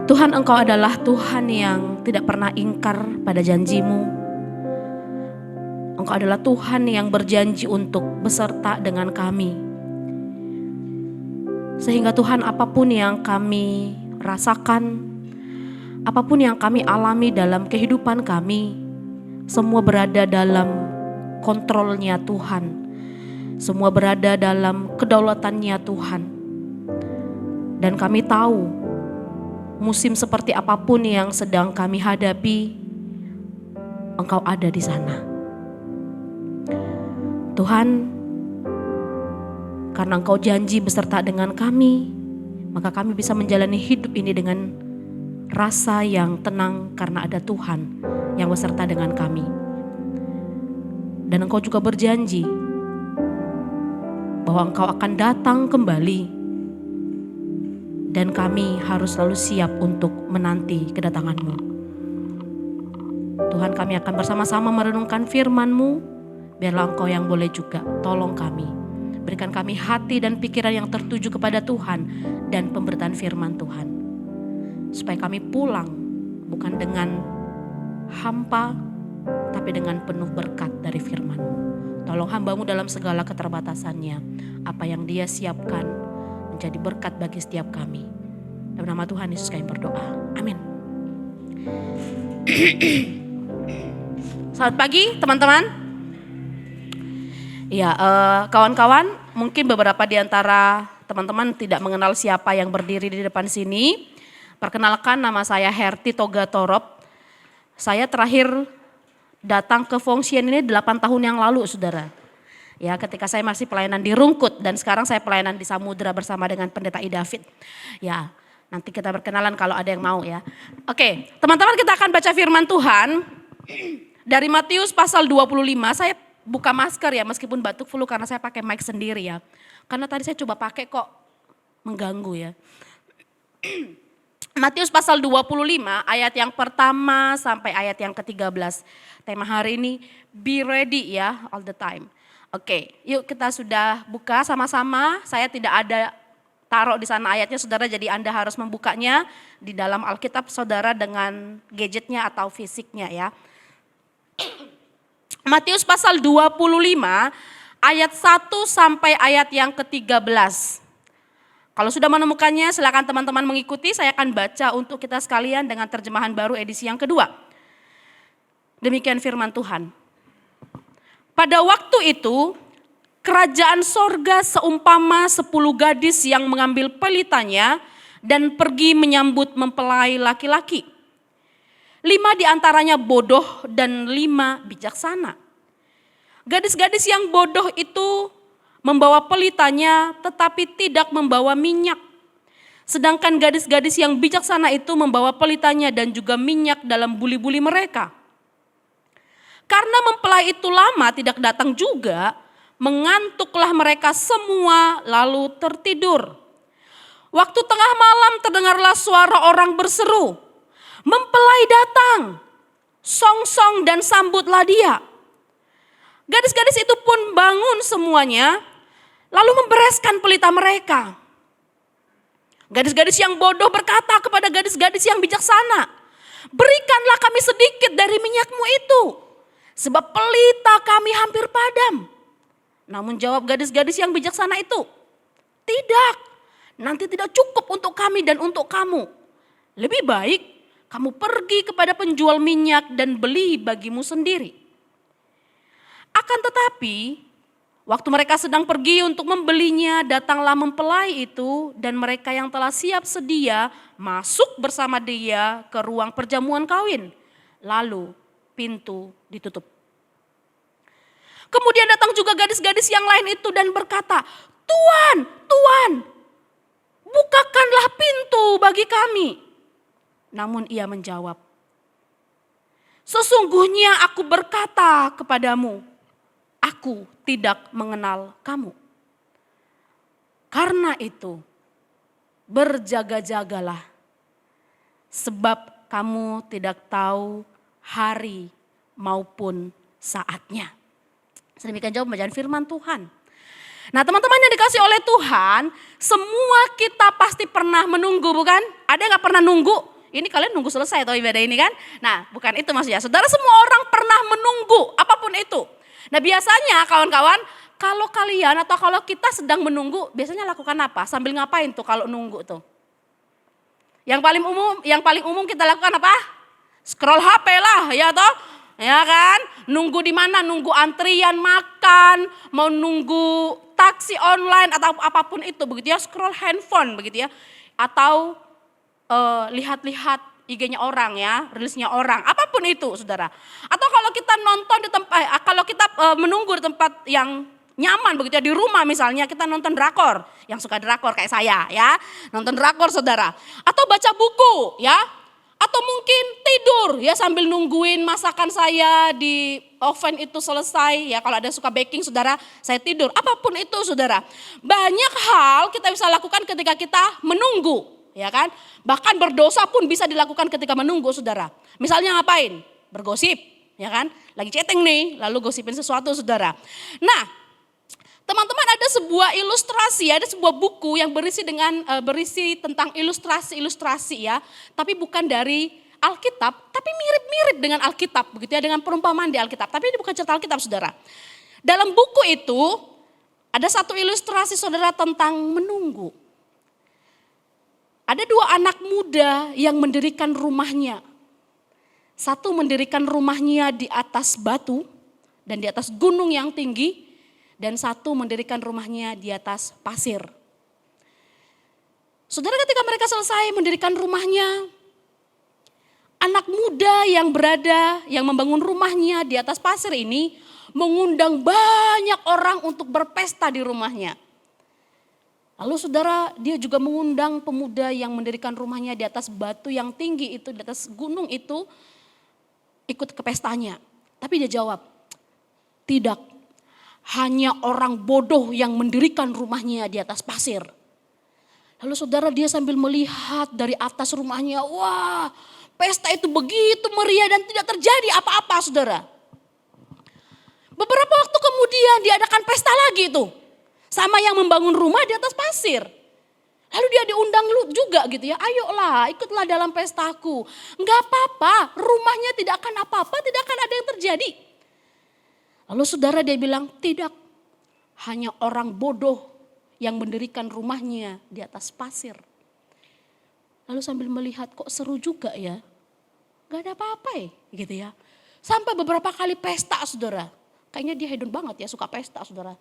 Tuhan, Engkau adalah Tuhan yang tidak pernah ingkar pada janji-Mu. Engkau adalah Tuhan yang berjanji untuk beserta dengan kami. Sehingga Tuhan, apapun yang kami rasakan, apapun yang kami alami dalam kehidupan kami, semua berada dalam kontrolnya Tuhan. Semua berada dalam kedaulatannya Tuhan. Dan kami tahu musim seperti apapun yang sedang kami hadapi, Engkau ada di sana. Tuhan, karena Engkau janji beserta dengan kami, maka kami bisa menjalani hidup ini dengan rasa yang tenang karena ada Tuhan yang beserta dengan kami. Dan Engkau juga berjanji bahwa Engkau akan datang kembali. Dan kami harus selalu siap untuk menanti kedatangan-Mu. Tuhan, kami akan bersama-sama merenungkan firman-Mu. Biarlah Engkau yang boleh juga tolong kami. Berikan kami hati dan pikiran yang tertuju kepada Tuhan dan pemberitaan firman Tuhan. Supaya kami pulang bukan dengan hampa, tapi dengan penuh berkat dari firman-Mu. Tolong hamba-Mu dalam segala keterbatasannya. Apa yang Dia siapkan menjadi berkat bagi setiap kami. Dalam nama Tuhan Yesus kami berdoa. Amin. Selamat pagi teman-teman. Ya, kawan-kawan, mungkin beberapa di antara teman-teman tidak mengenal siapa yang berdiri di depan sini. Perkenalkan, nama saya Herti Toga Torop. Saya terakhir datang ke Fungsian ini 8 tahun yang lalu, saudara. Ya, ketika saya masih pelayanan di Rungkut dan sekarang saya pelayanan di Samudra bersama dengan Pendeta I David. Ya, nanti kita berkenalan kalau ada yang mau ya. Oke, teman-teman, kita akan baca firman Tuhan dari Matius pasal 25. Saya buka masker ya meskipun batuk flu karena saya pakai mic sendiri ya. Karena tadi saya coba pakai kok mengganggu ya. Matius pasal 25 ayat yang pertama sampai ayat yang ke-13. Tema hari ini, be ready ya, all the time. Oke, yuk kita sudah buka sama-sama. Saya tidak ada taruh di sana ayatnya, saudara, jadi Anda harus membukanya di dalam Alkitab saudara dengan gadgetnya atau fisiknya ya. Matius pasal 25 ayat 1 sampai ayat yang ke-13. Kalau sudah menemukannya silakan teman-teman mengikuti, saya akan baca untuk kita sekalian dengan terjemahan baru edisi yang kedua. Demikian firman Tuhan. Pada waktu itu, kerajaan sorga seumpama 10 gadis yang mengambil pelitanya dan pergi menyambut mempelai laki-laki. 5 diantaranya bodoh dan 5 bijaksana. Gadis-gadis yang bodoh itu membawa pelitanya tetapi tidak membawa minyak. Sedangkan gadis-gadis yang bijaksana itu membawa pelitanya dan juga minyak dalam buli-buli mereka. Karena mempelai itu lama tidak datang juga, mengantuklah mereka semua lalu tertidur. Waktu tengah malam terdengarlah suara orang berseru, "Mempelai datang, song-song dan sambutlah dia." Gadis-gadis itu pun bangun semuanya, lalu membereskan pelita mereka. Gadis-gadis yang bodoh berkata kepada gadis-gadis yang bijaksana, "Berikanlah kami sedikit dari minyakmu itu, sebab pelita kami hampir padam." Namun jawab gadis-gadis yang bijaksana itu, "Tidak, nanti tidak cukup untuk kami dan untuk kamu. Lebih baik kamu pergi kepada penjual minyak dan beli bagimu sendiri." Akan tetapi, waktu mereka sedang pergi untuk membelinya, datanglah mempelai itu dan mereka yang telah siap sedia masuk bersama dia ke ruang perjamuan kawin. Lalu pintu ditutup. Kemudian datang juga gadis-gadis yang lain itu dan berkata, "Tuan, Tuan, bukakanlah pintu bagi kami." Namun ia menjawab, "Sesungguhnya aku berkata kepadamu, aku tidak mengenal kamu. Karena itu, berjaga-jagalah, sebab kamu tidak tahu hari maupun saatnya." Sedemikian jauh pembacaan firman Tuhan. Nah, teman-teman yang dikasih oleh Tuhan, semua kita pasti pernah menunggu, bukan? Ada yang gak pernah nunggu? Ini kalian nunggu selesai atau ibadah ini kan? Nah, bukan itu maksudnya. Saudara, semua orang pernah menunggu apapun itu. Nah, biasanya kawan-kawan, kalau kalian atau kalau kita sedang menunggu, biasanya lakukan apa? Sambil ngapain tuh kalau nunggu tuh? Yang paling umum kita lakukan apa? Scroll HP lah, ya toh? Ya kan? Nunggu di mana? Nunggu antrian makan, mau nunggu taksi online atau apapun itu begitu ya, scroll handphone begitu ya. Atau lihat-lihat IG-nya orang ya, rilisnya orang, apapun itu Saudara. Atau kalau kita nonton di tempat kalau kita menunggu di tempat yang nyaman begitu ya, di rumah misalnya kita nonton drakor, yang suka drakor kayak saya ya, nonton drakor Saudara. Atau baca buku ya, atau mungkin tidur ya sambil nungguin masakan saya di oven itu selesai ya, kalau ada suka baking Saudara, saya tidur, apapun itu Saudara. Banyak hal kita bisa lakukan ketika kita menunggu ya kan, bahkan berdosa pun bisa dilakukan ketika menunggu Saudara. Misalnya ngapain? Bergosip ya kan, lagi chatting nih lalu gosipin sesuatu Saudara. Nah, teman-teman, ada sebuah ilustrasi, ada sebuah buku yang berisi tentang ilustrasi-ilustrasi ya, tapi bukan dari Alkitab, tapi mirip-mirip dengan Alkitab begitu ya, dengan perumpamaan di Alkitab, tapi ini bukan cerita Alkitab Saudara. Dalam buku itu ada satu ilustrasi Saudara tentang menunggu. Ada dua anak muda yang mendirikan rumahnya. Satu mendirikan rumahnya di atas batu dan di atas gunung yang tinggi. Dan satu mendirikan rumahnya di atas pasir. Saudara, ketika mereka selesai mendirikan rumahnya, anak muda yang membangun rumahnya di atas pasir ini mengundang banyak orang untuk berpesta di rumahnya. Lalu saudara, dia juga mengundang pemuda yang mendirikan rumahnya di atas batu yang tinggi itu, di atas gunung itu, ikut ke pestanya. Tapi dia jawab, tidak, hanya orang bodoh yang mendirikan rumahnya di atas pasir. Lalu saudara, dia sambil melihat dari atas rumahnya, wah, pesta itu begitu meriah dan tidak terjadi apa-apa saudara. Beberapa waktu kemudian diadakan pesta lagi itu. Sama yang membangun rumah di atas pasir. Lalu dia diundang juga gitu ya, ayolah ikutlah dalam pestaku. Enggak apa-apa, rumahnya tidak akan apa-apa, tidak akan ada yang terjadi. Lalu saudara, dia bilang, tidak, hanya orang bodoh yang mendirikan rumahnya di atas pasir. Lalu sambil melihat, kok seru juga ya, gak ada apa-apa ya gitu ya. Sampai beberapa kali pesta saudara, kayaknya dia hedon banget ya, suka pesta saudara.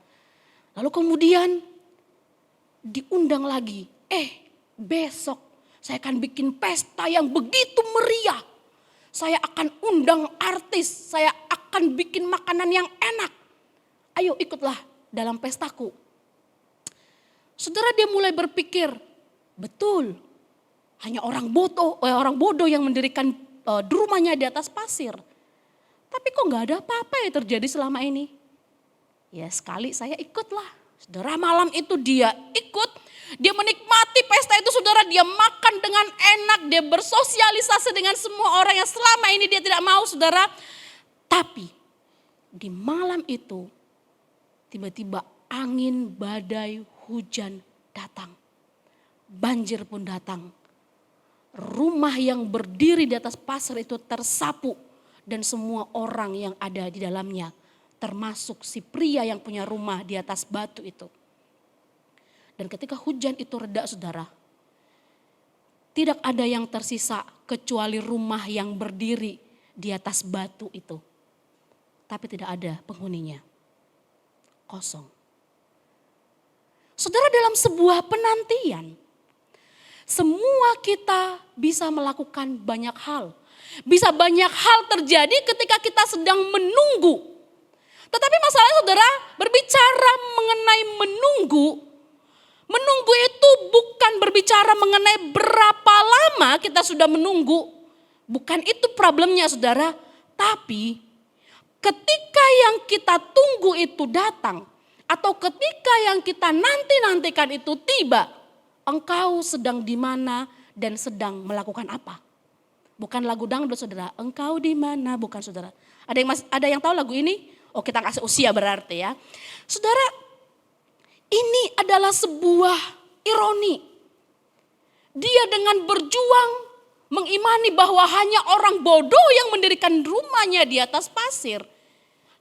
Lalu kemudian diundang lagi, besok saya akan bikin pesta yang begitu meriah. Saya akan undang artis, saya akan bikin makanan yang enak. Ayo ikutlah dalam pestaku. Saudara, dia mulai berpikir, betul, hanya orang bodoh yang mendirikan rumahnya di atas pasir. Tapi kok gak ada apa-apa yang terjadi selama ini? Ya sekali saya ikutlah. Saudara, malam itu dia ikut, dia menikmati pesta itu saudara, dia makan dengan enak, dia bersosialisasi dengan semua orang yang selama ini dia tidak mau saudara. Tapi di malam itu tiba-tiba angin, badai, hujan datang. Banjir pun datang. Rumah yang berdiri di atas pasir itu tersapu dan semua orang yang ada di dalamnya. Termasuk si pria yang punya rumah di atas batu itu. Dan ketika hujan itu reda saudara, tidak ada yang tersisa kecuali rumah yang berdiri di atas batu itu. Tapi tidak ada penghuninya. Kosong. Saudara, dalam sebuah penantian, semua kita bisa melakukan banyak hal. Bisa banyak hal terjadi ketika kita sedang menunggu. Tetapi masalahnya saudara, berbicara mengenai menunggu itu bukan berbicara mengenai berapa lama kita sudah menunggu. Bukan itu problemnya saudara. Tapi ketika yang kita tunggu itu datang, atau ketika yang kita nanti-nantikan itu tiba, engkau sedang di mana dan sedang melakukan apa? Bukan lagu dangdut saudara, engkau di mana, bukan saudara. Ada yang tahu lagu ini? Oh, kita kasih usia berarti ya. Saudara, ini adalah sebuah ironi. Dia dengan berjuang mengimani bahwa hanya orang bodoh yang mendirikan rumahnya di atas pasir.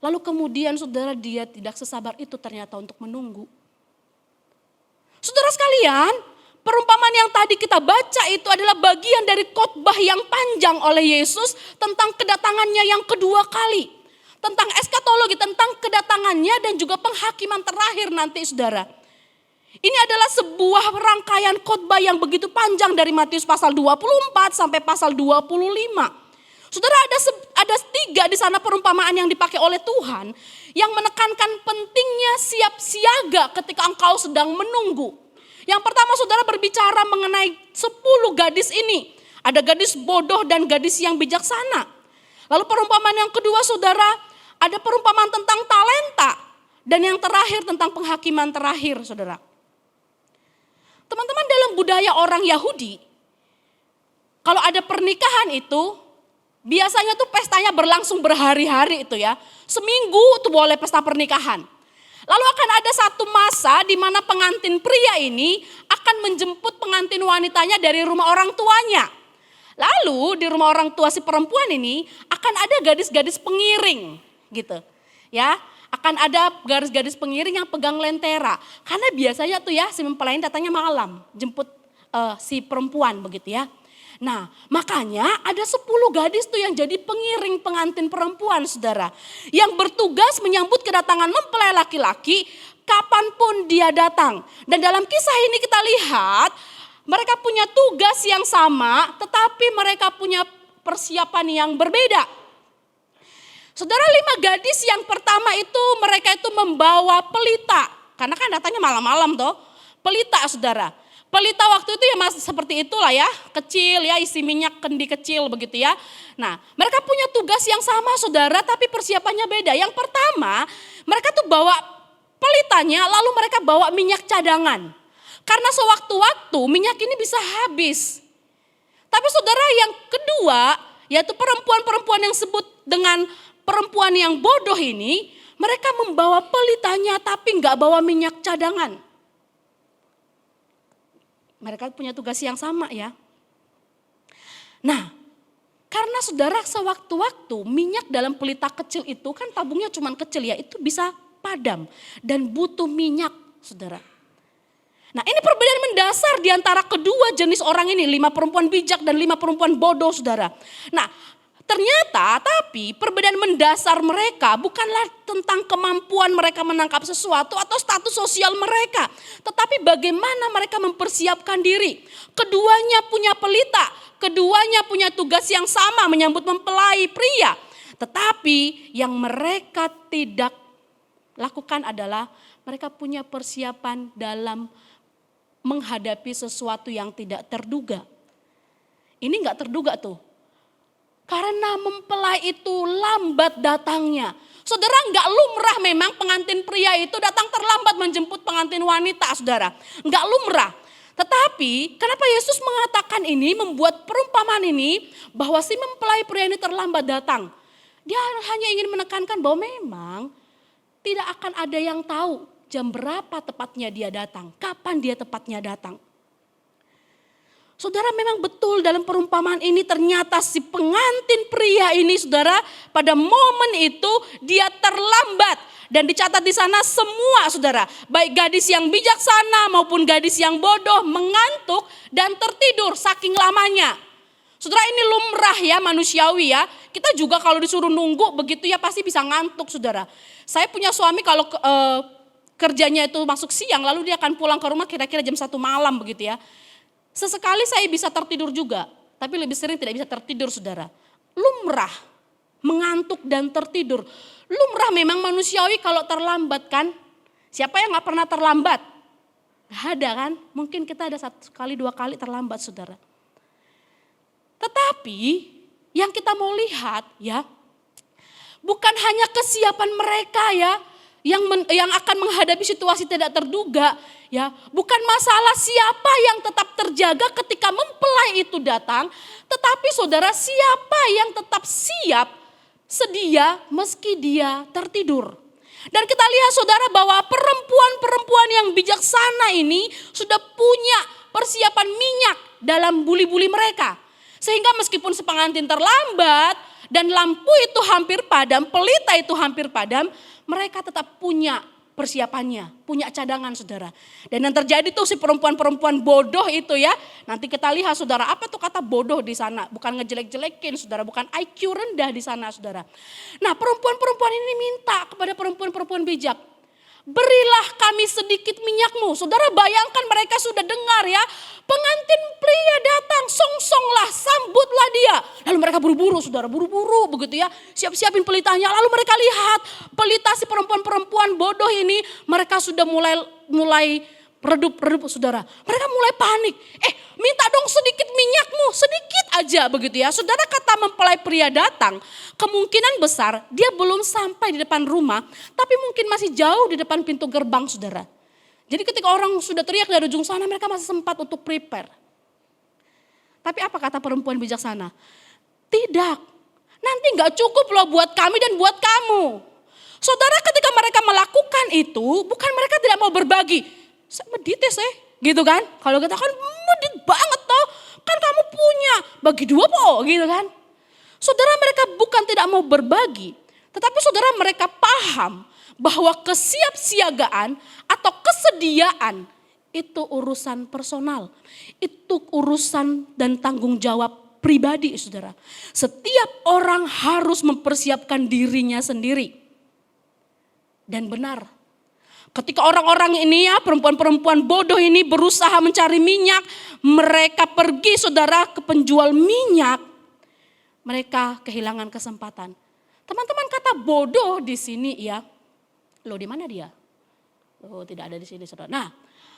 Lalu kemudian saudara, dia tidak sesabar itu ternyata untuk menunggu. Saudara sekalian, perumpamaan yang tadi kita baca itu adalah bagian dari khotbah yang panjang oleh Yesus tentang kedatangannya yang kedua kali. Tentang eskatologi, tentang kedatangannya dan juga penghakiman terakhir nanti saudara. Ini adalah sebuah rangkaian khotbah yang begitu panjang dari Matius pasal 24 sampai pasal 25. Saudara, ada 3 di sana perumpamaan yang dipakai oleh Tuhan yang menekankan pentingnya siap siaga ketika engkau sedang menunggu. Yang pertama saudara berbicara mengenai 10 gadis ini. Ada gadis bodoh dan gadis yang bijaksana. Lalu perumpamaan yang kedua saudara, ada perumpamaan tentang talenta. Dan yang terakhir tentang penghakiman terakhir saudara. Teman-teman, dalam budaya orang Yahudi, kalau ada pernikahan itu, biasanya tuh pestanya berlangsung berhari-hari itu ya. Seminggu tuh boleh pesta pernikahan. Lalu akan ada satu masa di mana pengantin pria ini akan menjemput pengantin wanitanya dari rumah orang tuanya. Lalu di rumah orang tua si perempuan ini akan ada gadis-gadis pengiring gitu. Ya, akan ada gadis-gadis pengiring yang pegang lentera. Karena biasanya tuh ya si mempelai datangnya malam jemput si perempuan begitu ya. Nah, makanya ada 10 gadis tuh yang jadi pengiring pengantin perempuan saudara. Yang bertugas menyambut kedatangan mempelai laki-laki kapanpun dia datang. Dan dalam kisah ini kita lihat mereka punya tugas yang sama tetapi mereka punya persiapan yang berbeda. Saudara, 5 gadis yang pertama itu mereka itu membawa pelita. Karena kan datangnya malam-malam toh. Pelita saudara. Pelita waktu itu ya masih seperti itulah ya, kecil ya, isi minyak kendi kecil begitu ya. Nah, mereka punya tugas yang sama saudara, tapi persiapannya beda. Yang pertama, mereka tuh bawa pelitanya, lalu mereka bawa minyak cadangan. Karena sewaktu-waktu minyak ini bisa habis. Tapi saudara, yang kedua, yaitu perempuan-perempuan yang sebut dengan perempuan yang bodoh ini, mereka membawa pelitanya tapi nggak bawa minyak cadangan. Mereka punya tugas yang sama ya. Nah, karena saudara sewaktu-waktu minyak dalam pelita kecil itu kan tabungnya cuma kecil ya, itu bisa padam dan butuh minyak saudara. Nah, ini perbedaan mendasar di antara kedua jenis orang ini, 5 perempuan bijak dan 5 perempuan bodoh saudara. Nah, ternyata tapi perbedaan mendasar mereka bukanlah tentang kemampuan mereka menangkap sesuatu atau status sosial mereka. Tetapi bagaimana mereka mempersiapkan diri. Keduanya punya pelita, keduanya punya tugas yang sama menyambut mempelai pria. Tetapi yang mereka tidak lakukan adalah mereka punya persiapan dalam menghadapi sesuatu yang tidak terduga. Ini gak terduga tuh. Karena mempelai itu lambat datangnya. Saudara, enggak lumrah memang pengantin pria itu datang terlambat menjemput pengantin wanita saudara. Enggak lumrah. Tetapi kenapa Yesus mengatakan ini, membuat perumpamaan ini bahwa si mempelai pria ini terlambat datang. Dia hanya ingin menekankan bahwa memang tidak akan ada yang tahu jam berapa tepatnya dia datang. Kapan dia tepatnya datang. Saudara, memang betul dalam perumpamaan ini ternyata si pengantin pria ini saudara pada momen itu dia terlambat. Dan dicatat di sana semua saudara, baik gadis yang bijaksana maupun gadis yang bodoh mengantuk dan tertidur saking lamanya. Saudara, ini lumrah ya, manusiawi ya. Kita juga kalau disuruh nunggu begitu ya pasti bisa ngantuk saudara. Saya punya suami kalau kerjanya itu masuk siang lalu dia akan pulang ke rumah kira-kira jam 1 malam begitu ya. Sesekali saya bisa tertidur juga, tapi lebih sering tidak bisa tertidur saudara. Lumrah, mengantuk dan tertidur. Lumrah memang manusiawi kalau terlambat kan. Siapa yang gak pernah terlambat? Gak ada kan, mungkin kita ada 1 kali 2 kali terlambat saudara. Tetapi yang kita mau lihat ya, bukan hanya kesiapan mereka ya, yang akan menghadapi situasi tidak terduga ya, bukan masalah siapa yang tetap terjaga ketika mempelai itu datang, tetapi saudara, siapa yang tetap siap sedia meski dia tertidur. Dan kita lihat saudara bahwa perempuan-perempuan yang bijaksana ini sudah punya persiapan minyak dalam buli-buli mereka. Sehingga meskipun si pengantin terlambat dan lampu itu hampir padam, pelita itu hampir padam, mereka tetap punya persiapannya, punya cadangan saudara. Dan yang terjadi tuh si perempuan-perempuan bodoh itu ya. Nanti kita lihat saudara, apa tuh kata bodoh di sana? Bukan ngejelek-jelekin saudara, bukan IQ rendah di sana saudara. Nah perempuan-perempuan ini minta kepada perempuan-perempuan bijak. Berilah kami sedikit minyakmu. Saudara bayangkan mereka sudah dengar ya. Pengantin pria datang, songsonglah, sambutlah dia. Lalu mereka buru-buru saudara, buru-buru begitu ya. Siap-siapin pelitanya. Lalu mereka lihat pelita si perempuan-perempuan bodoh ini. Mereka sudah mulai redup saudara. Mereka mulai panik. Minta dong sedikit minyakmu, sedikit aja begitu ya. Saudara kata mempelai pria datang, kemungkinan besar dia belum sampai di depan rumah, tapi mungkin masih jauh di depan pintu gerbang saudara. Jadi ketika orang sudah teriak dari ujung sana, mereka masih sempat untuk prepare. Tapi apa kata perempuan bijaksana? Tidak, nanti gak cukup loh buat kami dan buat kamu. Saudara ketika mereka melakukan itu, bukan mereka tidak mau berbagi. Medite gitu kan. Kalau kita kan medit banget toh. Kan kamu punya, bagi dua po gitu kan. Saudara mereka bukan tidak mau berbagi. Tetapi saudara mereka paham bahwa kesiapsiagaan atau kesediaan itu urusan personal. Itu urusan dan tanggung jawab pribadi saudara. Setiap orang harus mempersiapkan dirinya sendiri. Dan benar. Ketika orang-orang ini ya, perempuan-perempuan bodoh ini berusaha mencari minyak, mereka pergi saudara ke penjual minyak, mereka kehilangan kesempatan. Teman-teman kata bodoh di sini ya, loh di mana dia? Oh tidak ada di sini saudara. Nah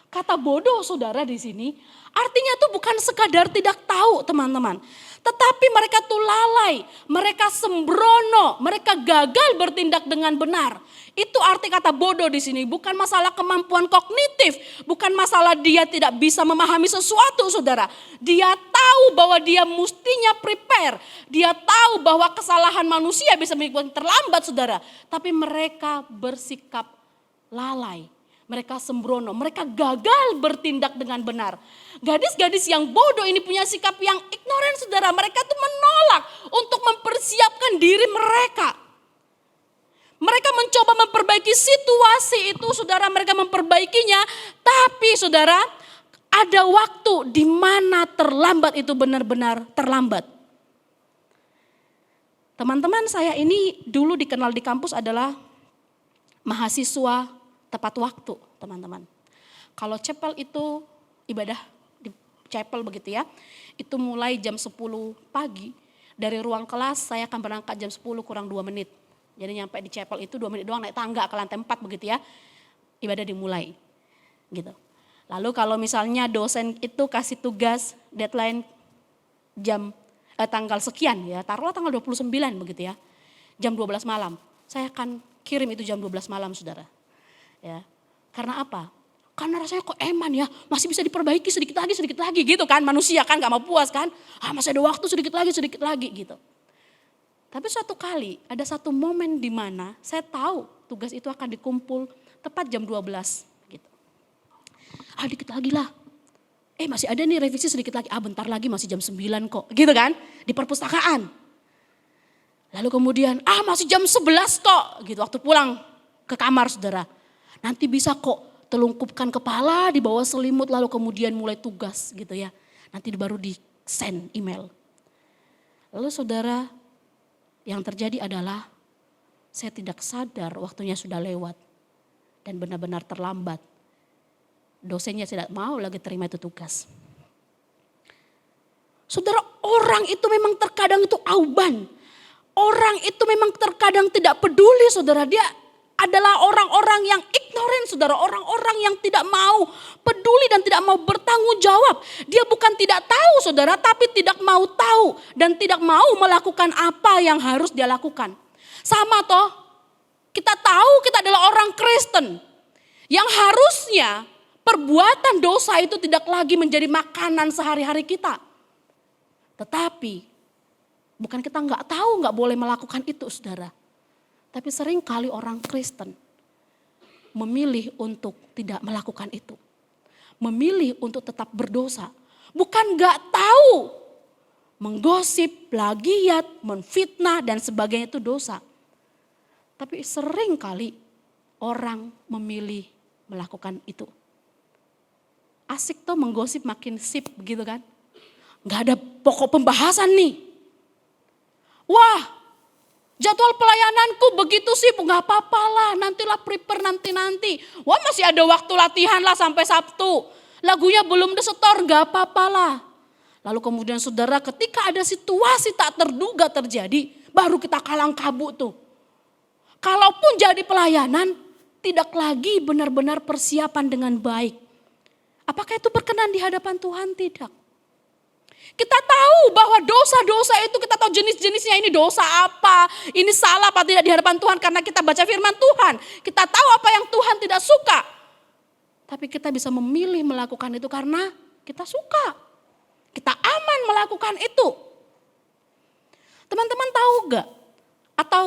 kata bodoh saudara di sini artinya tuh bukan sekadar tidak tahu teman-teman. Tetapi mereka tuh lalai, mereka sembrono, mereka gagal bertindak dengan benar. Itu arti kata bodoh di sini, bukan masalah kemampuan kognitif, bukan masalah dia tidak bisa memahami sesuatu saudara. Dia tahu bahwa dia mestinya prepare, dia tahu bahwa kesalahan manusia bisa membuat terlambat saudara. Tapi mereka bersikap lalai, mereka sembrono, mereka gagal bertindak dengan benar. Gadis-gadis yang bodoh ini punya sikap yang ignoran saudara, mereka tuh menolak untuk mempersiapkan diri mereka. Mereka mencoba memperbaiki situasi itu saudara, mereka memperbaikinya. Tapi saudara ada waktu di mana terlambat itu benar-benar terlambat. Teman-teman saya ini dulu dikenal di kampus adalah mahasiswa tepat waktu teman-teman. Kalau chapel itu ibadah di chapel begitu ya. Itu mulai jam 10 pagi. Dari ruang kelas saya akan berangkat jam 10 kurang 2 menit. Jadi nyampe di chapel itu 2 menit doang naik tangga ke lantai 4 begitu ya. Ibadah dimulai gitu. Lalu kalau misalnya dosen itu kasih tugas deadline tanggal sekian ya. Taruhlah tanggal 29 begitu ya. Jam 12 malam. Saya akan kirim itu jam 12 malam saudara. Ya. Karena apa? Karena rasanya kok eman ya. Masih bisa diperbaiki sedikit lagi gitu kan. Manusia kan gak mau puas kan. Masih ada waktu sedikit lagi gitu. Tapi suatu kali ada satu momen di mana saya tahu tugas itu akan dikumpul tepat jam 12 gitu. Dikit lagi lah. Masih ada nih revisi sedikit lagi. Bentar lagi masih jam 9 kok. Gitu kan. Di perpustakaan. Lalu kemudian masih jam 11 kok. Gitu waktu pulang ke kamar saudara. Nanti bisa kok telungkupkan kepala di bawah selimut lalu kemudian mulai tugas gitu ya. Nanti baru di send email. Lalu saudara, yang terjadi adalah saya tidak sadar waktunya sudah lewat dan benar-benar terlambat. Dosennya tidak mau lagi terima itu tugas. Saudara, orang itu memang terkadang itu auban. Orang itu memang terkadang tidak peduli saudara. Dia adalah orang-orang yang ignoran saudara. Orang-orang yang tidak mau peduli dan tidak mau bertanggung jawab. Dia bukan tidak tahu saudara, tapi tidak mau tahu. Dan tidak mau melakukan apa yang harus dia lakukan. Sama toh, kita tahu kita adalah orang Kristen. Yang harusnya perbuatan dosa itu tidak lagi menjadi makanan sehari-hari kita. Tetapi bukan kita nggak tahu nggak boleh melakukan itu saudara. Tapi sering kali orang Kristen memilih untuk tidak melakukan itu. Memilih untuk tetap berdosa. Bukan nggak tahu menggosip, plagiat, menfitnah dan sebagainya itu dosa. Tapi sering kali orang memilih melakukan itu. Asik tuh menggosip makin sip begitu kan. Gak ada pokok pembahasan nih. Wah, jadwal pelayananku begitu sibuk, gak apa-apa lah, nantilah prepare nanti. Wah, masih ada waktu latihan lah sampai Sabtu. Lagunya belum disetor, gak apa-apa lah. Lalu kemudian saudara, ketika ada situasi tak terduga terjadi, baru kita kalang kabut tuh. Kalaupun jadi pelayanan, tidak lagi benar-benar persiapan dengan baik. Apakah itu berkenan di hadapan Tuhan? Tidak. Kita tahu bahwa dosa-dosa itu, kita tahu jenis-jenisnya, ini dosa apa, ini salah apa tidak di hadapan Tuhan karena kita baca firman Tuhan. Kita tahu apa yang Tuhan tidak suka. Tapi kita bisa memilih melakukan itu karena kita suka. Kita aman melakukan itu. Teman-teman tahu gak? Atau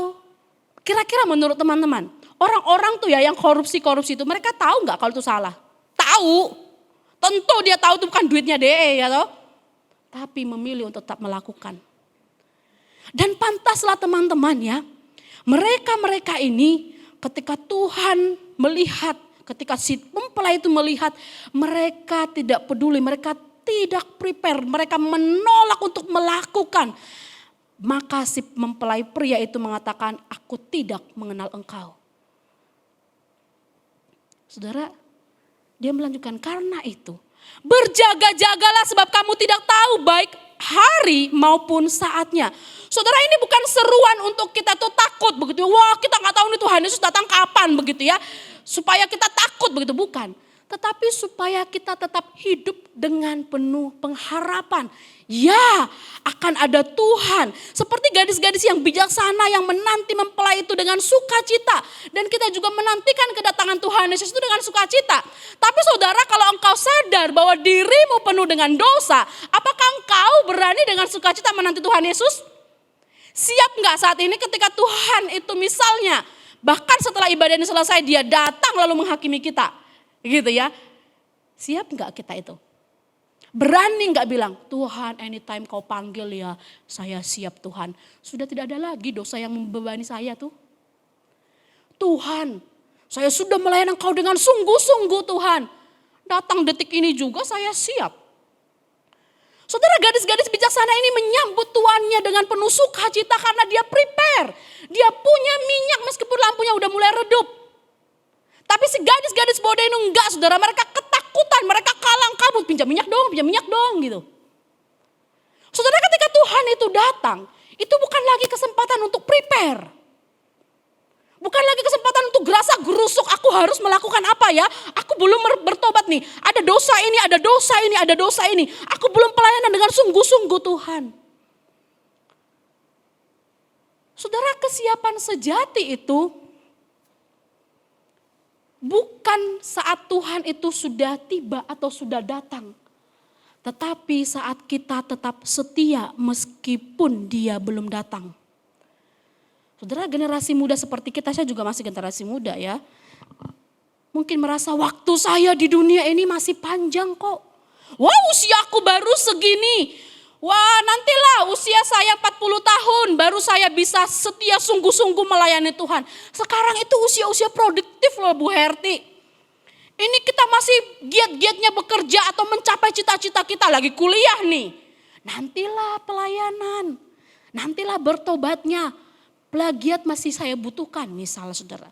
kira-kira menurut teman-teman, orang-orang tuh ya yang korupsi itu, mereka tahu gak kalau itu salah? Tahu. Tentu dia tahu itu bukan duitnya DE ya toh. Tapi memilih untuk tetap melakukan. Dan pantaslah teman-teman ya, mereka ini ketika Tuhan melihat, ketika si mempelai itu melihat, mereka tidak peduli, mereka tidak prepare, mereka menolak untuk melakukan. Maka si mempelai pria itu mengatakan, aku tidak mengenal engkau. Saudara, dia melanjutkan, karena itu berjaga-jagalah sebab kamu tidak tahu baik hari maupun saatnya. Saudara, ini bukan seruan untuk kita tuh takut begitu. Wah, kita gak tahu nih Tuhan Yesus datang kapan begitu ya. Supaya kita takut begitu, bukan. Tetapi supaya kita tetap hidup dengan penuh pengharapan. Ya, akan ada Tuhan. Seperti gadis-gadis yang bijaksana yang menanti mempelai itu dengan sukacita. Dan kita juga menantikan kedatangan Tuhan Yesus itu dengan sukacita. Tapi saudara, kalau engkau sadar bahwa dirimu penuh dengan dosa, apakah engkau berani dengan sukacita menanti Tuhan Yesus? Siap gak saat ini ketika Tuhan itu misalnya, bahkan setelah ibadah ini selesai dia datang lalu menghakimi kita. Gitu ya. Siap gak kita itu? Berani gak bilang, Tuhan anytime kau panggil ya saya siap Tuhan. Sudah tidak ada lagi dosa yang membebani saya tuh. Tuhan, saya sudah melayani engkau dengan sungguh-sungguh Tuhan. Datang detik ini juga saya siap. Saudara, gadis-gadis bijaksana ini menyambut tuannya dengan penuh sukacita karena dia prepare. Dia punya minyak meskipun lampunya udah mulai redup. Tapi si gadis-gadis bodoh ini enggak, saudara, mereka ketakutan, mereka kalang kabut, pinjam minyak dong gitu. Saudara, ketika Tuhan itu datang, itu bukan lagi kesempatan untuk prepare. Bukan lagi kesempatan untuk gerasa gerusuk, aku harus melakukan apa ya? Aku belum bertobat nih, ada dosa ini, ada dosa ini, ada dosa ini. Aku belum pelayanan dengan sungguh-sungguh Tuhan. Saudara, kesiapan sejati itu bukan saat Tuhan itu sudah tiba atau sudah datang. Tetapi saat kita tetap setia meskipun dia belum datang. Saudara, generasi muda seperti kita, saya juga masih generasi muda ya. Mungkin merasa waktu saya di dunia ini masih panjang kok. Wah, usiaku baru segini. Wah, nantilah usia saya 40 tahun baru saya bisa setia sungguh-sungguh melayani Tuhan. Sekarang itu usia-usia produktif loh Bu Herti. Ini kita masih giat-giatnya bekerja atau mencapai cita-cita kita, lagi kuliah nih. Nantilah pelayanan, nantilah bertobatnya. Plagiat masih saya butuhkan misalnya saudara.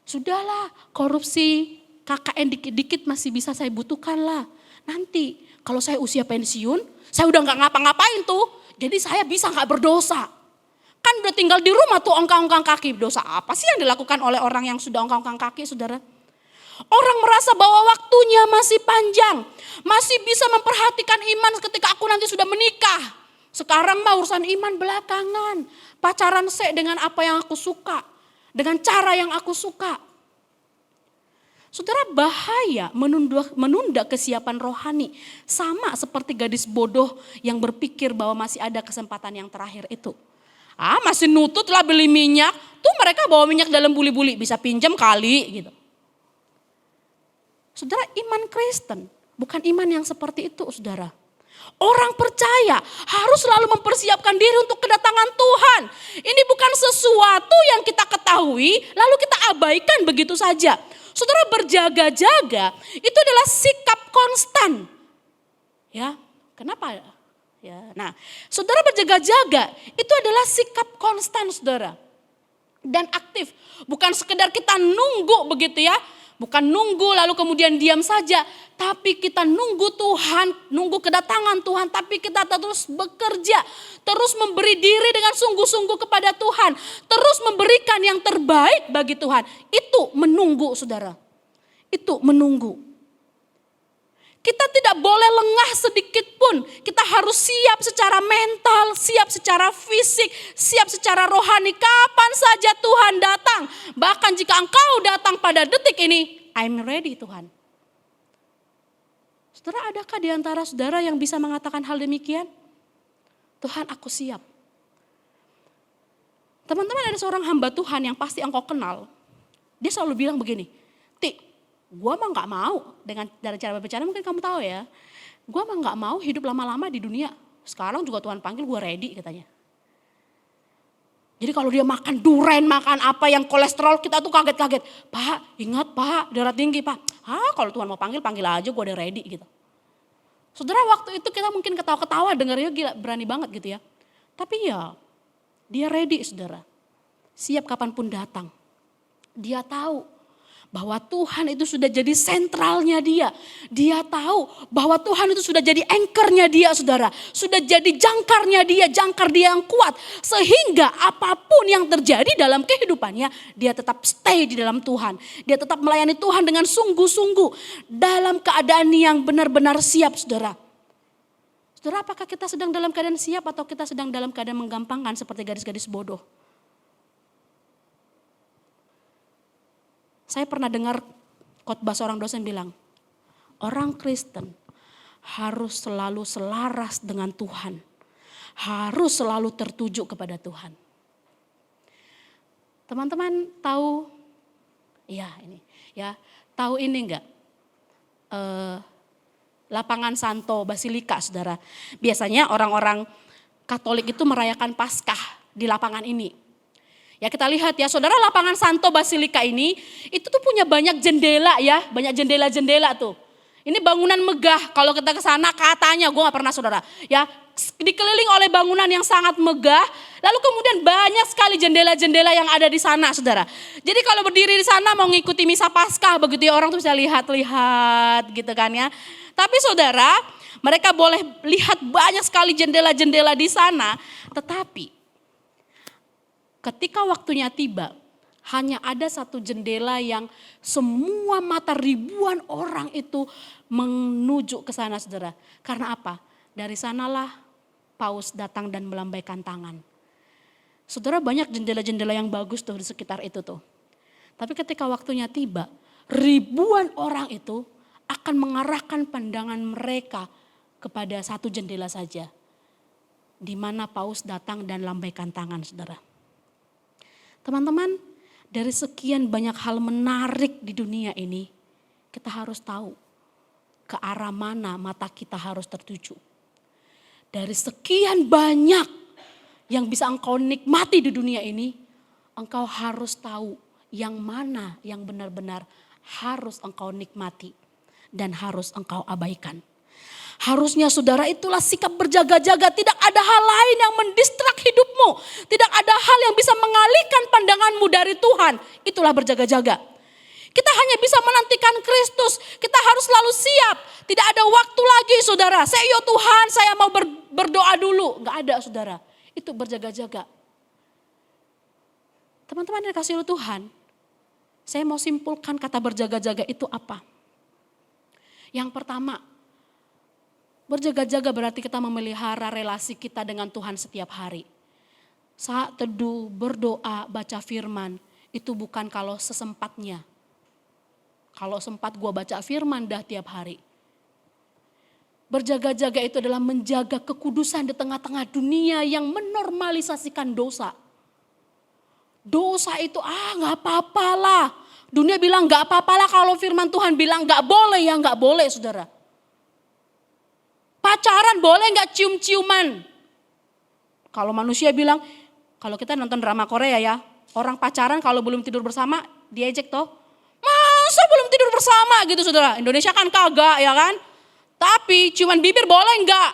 Sudahlah, korupsi KKN dikit-dikit masih bisa saya butuhkan lah. Nanti kalau saya usia pensiun, saya udah gak ngapa-ngapain tuh. Jadi saya bisa gak berdosa. Kan udah tinggal di rumah tuh ongkang-ongkang kaki. Dosa apa sih yang dilakukan oleh orang yang sudah ongkang-ongkang kaki saudara? Orang merasa bahwa waktunya masih panjang. Masih bisa memperhatikan iman ketika aku nanti sudah menikah. Sekarang mah urusan iman belakangan. Pacaran dengan apa yang aku suka. Dengan cara yang aku suka. Saudara, bahaya menunda kesiapan rohani. Sama seperti gadis bodoh yang berpikir bahwa masih ada kesempatan yang terakhir itu. Masih nutut lah beli minyak. Tuh mereka bawa minyak dalam buli-buli, bisa pinjam kali gitu. Saudara, iman Kristen bukan iman yang seperti itu saudara. Orang percaya harus selalu mempersiapkan diri untuk kedatangan Tuhan. Ini bukan sesuatu yang kita ketahui lalu kita abaikan begitu saja. Saudara, berjaga-jaga itu adalah sikap konstan. Ya, kenapa? Ya, nah, saudara berjaga-jaga itu adalah sikap konstan, saudara. Dan aktif, bukan sekedar kita nunggu begitu ya. Bukan nunggu lalu kemudian diam saja, tapi kita nunggu Tuhan, nunggu kedatangan Tuhan, tapi kita terus bekerja, terus memberi diri dengan sungguh-sungguh kepada Tuhan, terus memberikan yang terbaik bagi Tuhan. Itu menunggu, saudara. Itu menunggu. Kita tidak boleh lengah sedikit pun. Kita harus siap secara mental, siap secara fisik, siap secara rohani. Kapan saja Tuhan datang. Bahkan jika engkau datang pada detik ini, I'm ready Tuhan. Saudara, adakah di antara saudara yang bisa mengatakan hal demikian? Tuhan, aku siap. Teman-teman, ada seorang hamba Tuhan yang pasti engkau kenal. Dia selalu bilang begini, Ti, gua mah gak mau, dari cara berbicara mungkin kamu tahu ya. Gua mah gak mau hidup lama-lama di dunia. Sekarang juga Tuhan panggil gua ready katanya. Jadi kalau dia makan duren, makan apa yang kolesterol, kita tuh kaget-kaget. Pak, ingat Pak, darah tinggi Pak. Kalau Tuhan mau panggil, panggil aja, gua udah ready gitu. Saudara, waktu itu kita mungkin ketawa-ketawa dengarnya gila, berani banget gitu ya. Tapi ya, dia ready saudara. Siap kapanpun datang. Dia tahu bahwa Tuhan itu sudah jadi sentralnya dia. Dia tahu bahwa Tuhan itu sudah jadi anchornya dia, saudara. Sudah jadi jangkar dia yang kuat. Sehingga apapun yang terjadi dalam kehidupannya, dia tetap stay di dalam Tuhan. Dia tetap melayani Tuhan dengan sungguh-sungguh. Dalam keadaan yang benar-benar siap, saudara. Saudara, apakah kita sedang dalam keadaan siap atau kita sedang dalam keadaan menggampangkan seperti gadis-gadis bodoh? Saya pernah dengar khotbah seorang dosen bilang, orang Kristen harus selalu selaras dengan Tuhan. Harus selalu tertuju kepada Tuhan. Teman-teman tahu, tahu ini enggak? Lapangan Santo Basilika, saudara. Biasanya orang-orang Katolik itu merayakan Paskah di lapangan ini. Ya, kita lihat ya, saudara, lapangan Santo Basilika ini itu tuh punya banyak jendela ya, banyak jendela-jendela tuh. Ini bangunan megah, kalau kita ke sana katanya, gue gak pernah saudara, ya dikeliling oleh bangunan yang sangat megah, lalu kemudian banyak sekali jendela-jendela yang ada di sana, saudara. Jadi kalau berdiri di sana mau ngikuti misa Paskah begitu ya, orang tuh bisa lihat-lihat gitu kan ya. Tapi saudara, mereka boleh lihat banyak sekali jendela-jendela di sana, tetapi ketika waktunya tiba, hanya ada satu jendela yang semua mata ribuan orang itu menuju ke sana, saudara. Karena apa? Dari sanalah Paus datang dan melambaikan tangan. Saudara, banyak jendela-jendela yang bagus tuh di sekitar itu tuh. Tapi ketika waktunya tiba, ribuan orang itu akan mengarahkan pandangan mereka kepada satu jendela saja. Di mana Paus datang dan lambaikan tangan, saudara. Teman-teman, dari sekian banyak hal menarik di dunia ini, kita harus tahu ke arah mana mata kita harus tertuju. Dari sekian banyak yang bisa engkau nikmati di dunia ini, engkau harus tahu yang mana yang benar-benar harus engkau nikmati dan harus engkau abaikan. Harusnya saudara, itulah sikap berjaga-jaga. Tidak ada hal lain yang mendistrak hidupmu. Tidak ada hal yang bisa mengalihkan pandanganmu dari Tuhan. Itulah berjaga-jaga. Kita hanya bisa menantikan Kristus. Kita harus selalu siap. Tidak ada waktu lagi saudara. Saya Tuhan, saya mau berdoa dulu. Enggak ada saudara. Itu berjaga-jaga. Teman-teman yang dikasihi oleh Tuhan, saya mau simpulkan kata berjaga-jaga itu apa. Yang pertama, berjaga-jaga berarti kita memelihara relasi kita dengan Tuhan setiap hari. Saat teduh, berdoa, baca firman, itu bukan kalau sesempatnya. Kalau sempat gue baca firman dah tiap hari. Berjaga-jaga itu adalah menjaga kekudusan di tengah-tengah dunia yang menormalisasikan dosa. Dosa itu gak apa-apa lah. Dunia bilang gak apa-apa lah, kalau firman Tuhan bilang gak boleh, ya gak boleh saudara. Pacaran boleh nggak cium-ciuman? Kalau manusia bilang, kalau kita nonton drama Korea ya, orang pacaran kalau belum tidur bersama diejek toh. Masa belum tidur bersama gitu saudara? Indonesia kan kagak ya kan? Tapi ciuman bibir boleh nggak?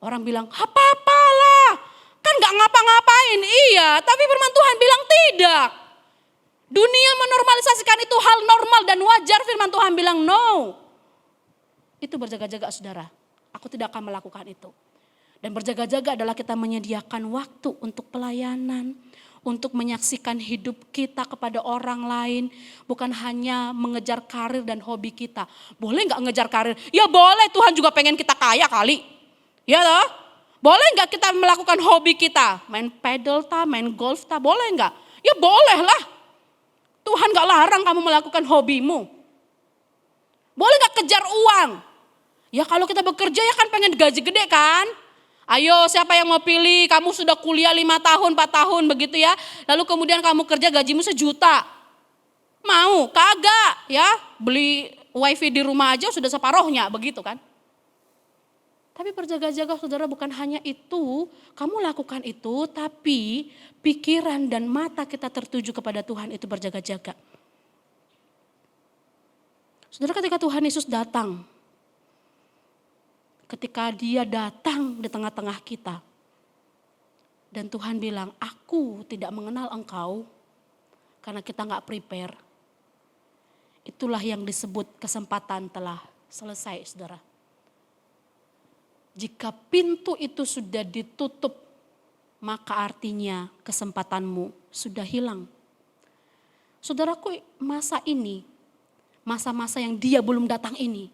Orang bilang, apa-apalah, kan nggak ngapa-ngapain. Iya, tapi firman Tuhan bilang tidak. Dunia menormalisasikan itu hal normal dan wajar, firman Tuhan bilang no. Itu berjaga-jaga saudara. Aku tidak akan melakukan itu. Dan berjaga-jaga adalah kita menyediakan waktu untuk pelayanan. Untuk menyaksikan hidup kita kepada orang lain. Bukan hanya mengejar karir dan hobi kita. Boleh gak ngejar karir? Ya boleh, Tuhan juga pengen kita kaya kali. Ya toh? Boleh gak kita melakukan hobi kita? Main pedal ta, main golf ta, boleh gak? Ya boleh lah. Tuhan gak larang kamu melakukan hobimu. Boleh gak kejar uang? Ya kalau kita bekerja ya kan pengen gaji gede kan. Ayo siapa yang mau pilih, kamu sudah kuliah 5 tahun, 4 tahun begitu ya. Lalu kemudian kamu kerja gajimu 1 juta. Mau? Kagak ya. Beli wifi di rumah aja sudah separohnya begitu kan. Tapi berjaga-jaga saudara, bukan hanya itu. Kamu lakukan itu tapi pikiran dan mata kita tertuju kepada Tuhan, itu berjaga-jaga. Saudara, ketika Tuhan Yesus datang. Ketika dia datang di tengah-tengah kita. Dan Tuhan bilang, aku tidak mengenal engkau. Karena kita gak prepare. Itulah yang disebut kesempatan telah selesai saudara. Jika pintu itu sudah ditutup. Maka artinya kesempatanmu sudah hilang. Saudaraku, masa ini. Masa-masa yang dia belum datang ini.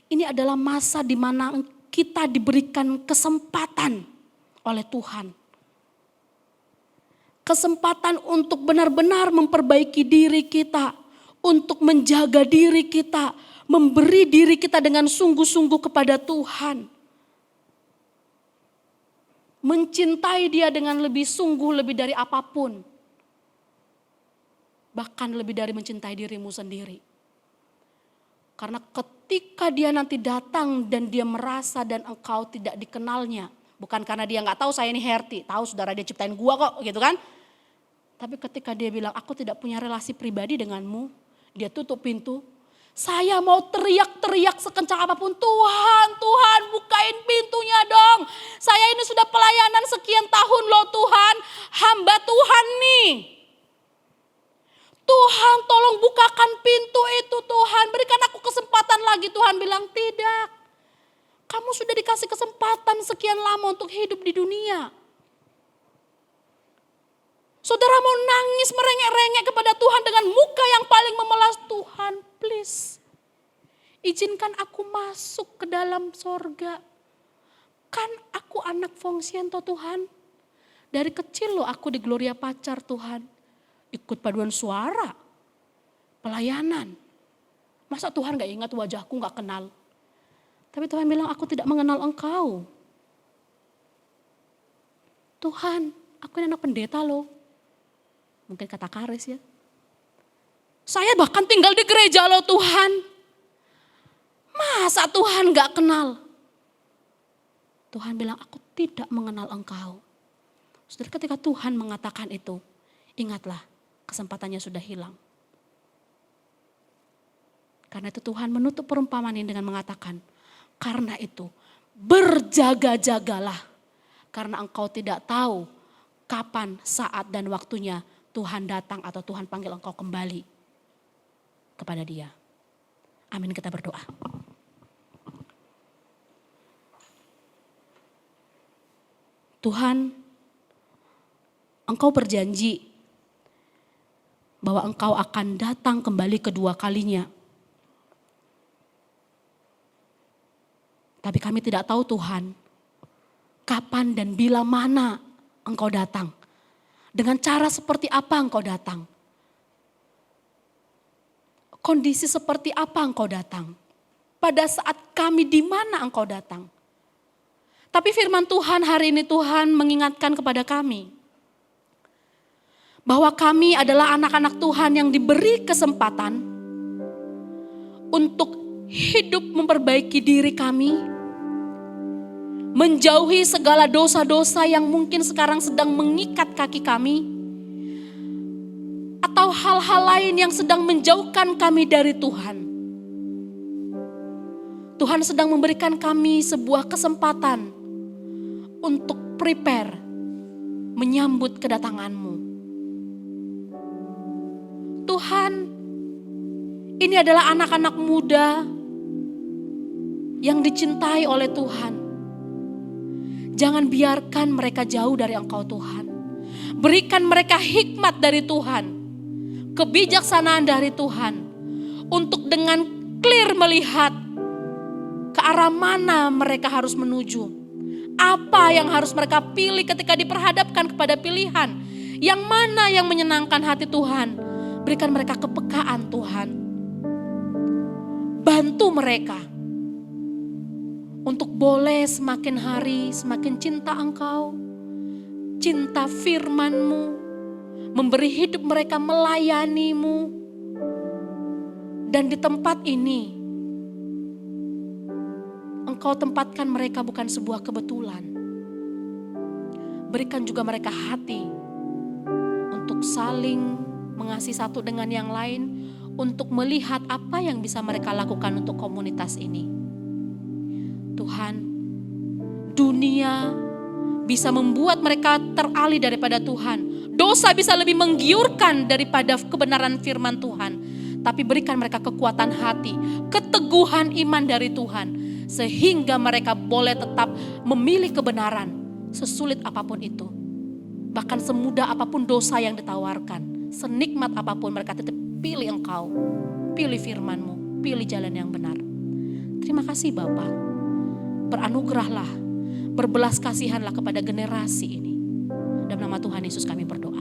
Ini adalah masa di mana kita diberikan kesempatan oleh Tuhan. Kesempatan untuk benar-benar memperbaiki diri kita. Untuk menjaga diri kita. Memberi diri kita dengan sungguh-sungguh kepada Tuhan. Mencintai dia dengan lebih sungguh, lebih dari apapun. Bahkan lebih dari mencintai dirimu sendiri. Karena ketika dia nanti datang dan dia merasa dan engkau tidak dikenalnya. Bukan karena dia gak tahu saya ini Herti. Tahu saudara, dia ciptain gua kok gitu kan. Tapi ketika dia bilang aku tidak punya relasi pribadi denganmu. Dia tutup pintu. Saya mau teriak-teriak sekencang apapun. Tuhan, Tuhan bukain pintunya dong. Saya ini sudah pelayanan sekian tahun loh Tuhan. Hamba Tuhan nih. Tuhan tolong bukakan pintu itu Tuhan. Berikan aku kesempatan lagi. Tuhan bilang tidak. Kamu sudah dikasih kesempatan sekian lama untuk hidup di dunia. Saudara mau nangis merengek-rengek kepada Tuhan dengan muka yang paling memelas. Tuhan please. Izinkan aku masuk ke dalam sorga. Kan aku anak Fongsian toh Tuhan. Dari kecil loh aku di Gloria Pacar Tuhan. Ikut paduan suara, pelayanan. Masa Tuhan gak ingat wajahku, gak kenal. Tapi Tuhan bilang aku tidak mengenal engkau. Tuhan, aku ini anak pendeta loh. Mungkin kata Karis ya. Saya bahkan tinggal di gereja loh Tuhan. Masa Tuhan gak kenal? Tuhan bilang aku tidak mengenal engkau. Saudara, ketika Tuhan mengatakan itu, ingatlah. Kesempatannya sudah hilang. Karena itu Tuhan menutup perumpamaan ini dengan mengatakan, karena itu berjaga-jagalah. Karena engkau tidak tahu kapan, saat dan waktunya Tuhan datang atau Tuhan panggil engkau kembali kepada Dia. Amin, kita berdoa. Tuhan, engkau berjanji bahwa engkau akan datang kembali kedua kalinya. Tapi kami tidak tahu Tuhan, kapan dan bila mana engkau datang. Dengan cara seperti apa engkau datang. Kondisi seperti apa engkau datang. Pada saat kami di mana engkau datang. Tapi firman Tuhan hari ini Tuhan mengingatkan kepada kami. Bahwa kami adalah anak-anak Tuhan yang diberi kesempatan untuk hidup memperbaiki diri kami, menjauhi segala dosa-dosa yang mungkin sekarang sedang mengikat kaki kami, atau hal-hal lain yang sedang menjauhkan kami dari Tuhan. Tuhan sedang memberikan kami sebuah kesempatan untuk prepare, menyambut kedatangan-Mu. Tuhan, ini adalah anak-anak muda yang dicintai oleh Tuhan. Jangan biarkan mereka jauh dari Engkau Tuhan. Berikan mereka hikmat dari Tuhan, kebijaksanaan dari Tuhan, untuk dengan clear melihat ke arah mana mereka harus menuju. Apa yang harus mereka pilih ketika diperhadapkan kepada pilihan. Yang mana yang menyenangkan hati Tuhan. Berikan mereka kepekaan Tuhan. Bantu mereka untuk boleh semakin hari semakin cinta Engkau, cinta firman-Mu, memberi hidup mereka melayani-Mu. Dan di tempat ini, Engkau tempatkan mereka bukan sebuah kebetulan. Berikan juga mereka hati untuk saling mengasihi satu dengan yang lain, untuk melihat apa yang bisa mereka lakukan untuk komunitas ini. Tuhan, dunia bisa membuat mereka teralih daripada Tuhan. Dosa bisa lebih menggiurkan daripada kebenaran firman Tuhan. Tapi berikan mereka kekuatan hati, keteguhan iman dari Tuhan, sehingga mereka boleh tetap memilih kebenaran sesulit apapun itu. Bahkan semudah apapun dosa yang ditawarkan, senikmat apapun mereka tetap pilih Engkau, pilih firman-Mu, pilih jalan yang benar. Terima kasih Bapa. Beranugerahlah, berbelas kasihanlah kepada generasi ini. Dalam nama Tuhan Yesus kami berdoa.